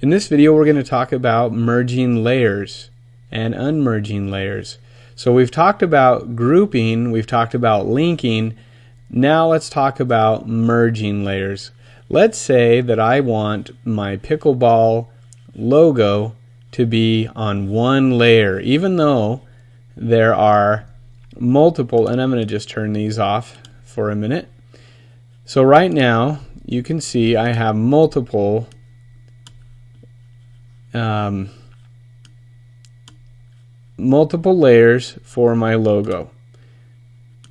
In this video we're going to talk about merging layers and unmerging layers. So we've talked about grouping, we've talked about linking. Now let's talk about merging layers. Let's say that I want my pickleball logo to be on one layer, even though there are multiple, and I'm going to just turn these off for a minute. So right now you can see I have multiple layers for my logo.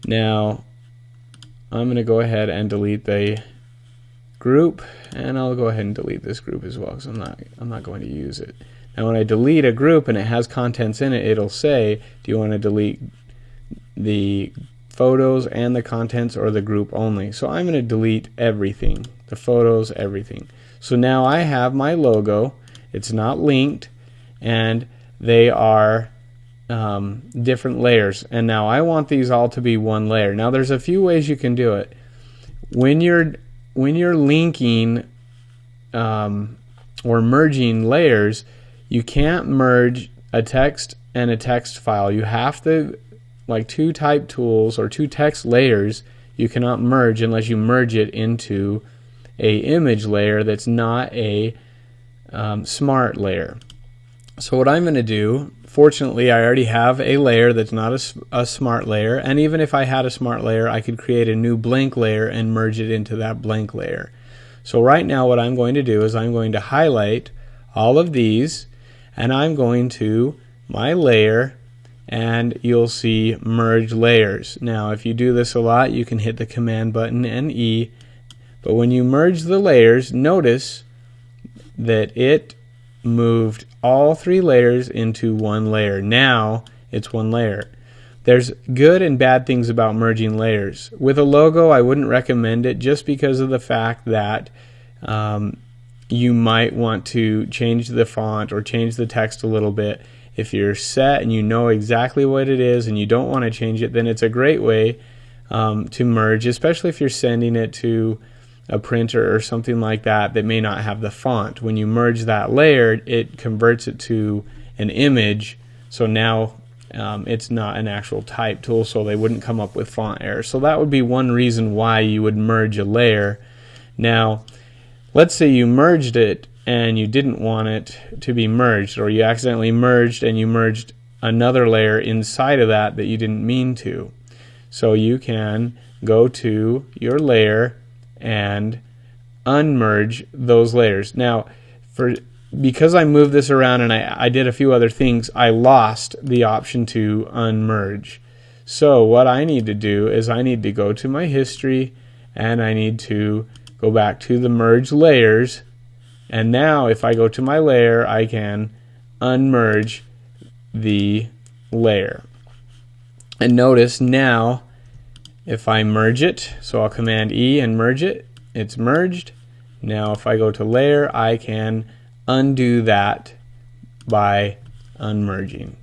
Now I'm going to go ahead and delete the group, and I'll go ahead and delete this group as well because I'm not going to use it. Now when I delete a group and it has contents in it, it'll say, do you want to delete the photos and the contents or the group only? So I'm going to delete everything, the photos, everything. So now I have my logo. It's not linked, and they are different layers. And now I want these all to be one layer. Now there's a few ways you can do it. When you're linking or merging layers, you can't merge a text and a text file. You have to, like two type tools or two text layers, you cannot merge unless you merge it into a image layer that's not a smart layer. So what I'm going to do, fortunately I already have a layer that's not a smart layer, and even if I had a smart layer I could create a new blank layer and merge it into that blank layer. So right now what I'm going to do is I'm going to highlight all of these, and I'm going to my layer, and you'll see merge layers. Now if you do this a lot you can hit the command button and E, but when you merge the layers, notice that it moved all three layers into one layer. Now it's one layer. There's good and bad things about merging layers. With a logo I wouldn't recommend it, just because of the fact that you might want to change the font or change the text a little bit. If you're set and you know exactly what it is and you don't want to change it, then it's a great way to merge, especially if you're sending it to a printer or something like that that may not have the font. When you merge that layer, it converts it to an image, so now it's not an actual type tool, so they wouldn't come up with font errors. So that would be one reason why you would merge a layer. Now let's say you merged it and you didn't want it to be merged, or you accidentally merged and you merged another layer inside of that you didn't mean to. So you can go to your layer and unmerge those layers. Now because I moved this around and I did a few other things, I lost the option to unmerge. So what I need to do is I need to go to my history and I need to go back to the merge layers, and now if I go to my layer I can unmerge the layer. And notice now if I merge it, so I'll command E and merge it, it's merged. Now if I go to layer I can undo that by unmerging.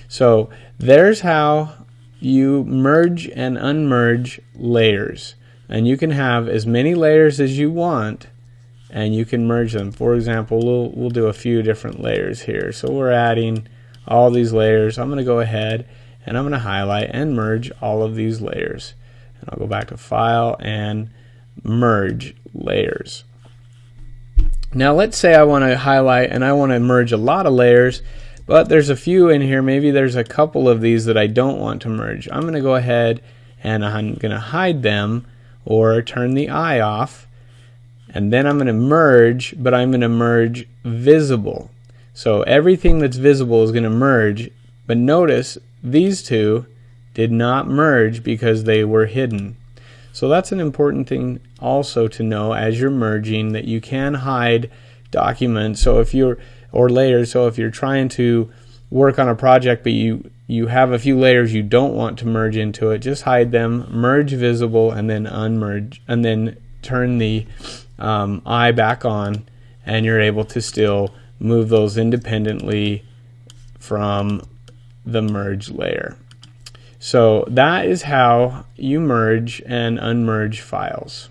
So there's how you merge and unmerge layers, and you can have as many layers as you want and you can merge them. For example, we'll do a few different layers here. So we're adding all these layers. I'm going to go ahead and I'm going to highlight and merge all of these layers. And I'll go back to File and Merge Layers. Now let's say I want to highlight and I want to merge a lot of layers, but there's a few in here. Maybe there's a couple of these that I don't want to merge. I'm going to go ahead and I'm going to hide them or turn the eye off, and then I'm going to merge, but I'm going to merge visible. So everything that's visible is going to merge, but notice these two did not merge because they were hidden. So that's an important thing also to know as you're merging, that you can hide documents. So if you're, or layers, so if you're trying to work on a project but you have a few layers you don't want to merge into it, just hide them, merge visible, and then unmerge, and then turn the eye back on, and you're able to still move those independently from the merge layer. So that is how you merge and unmerge files.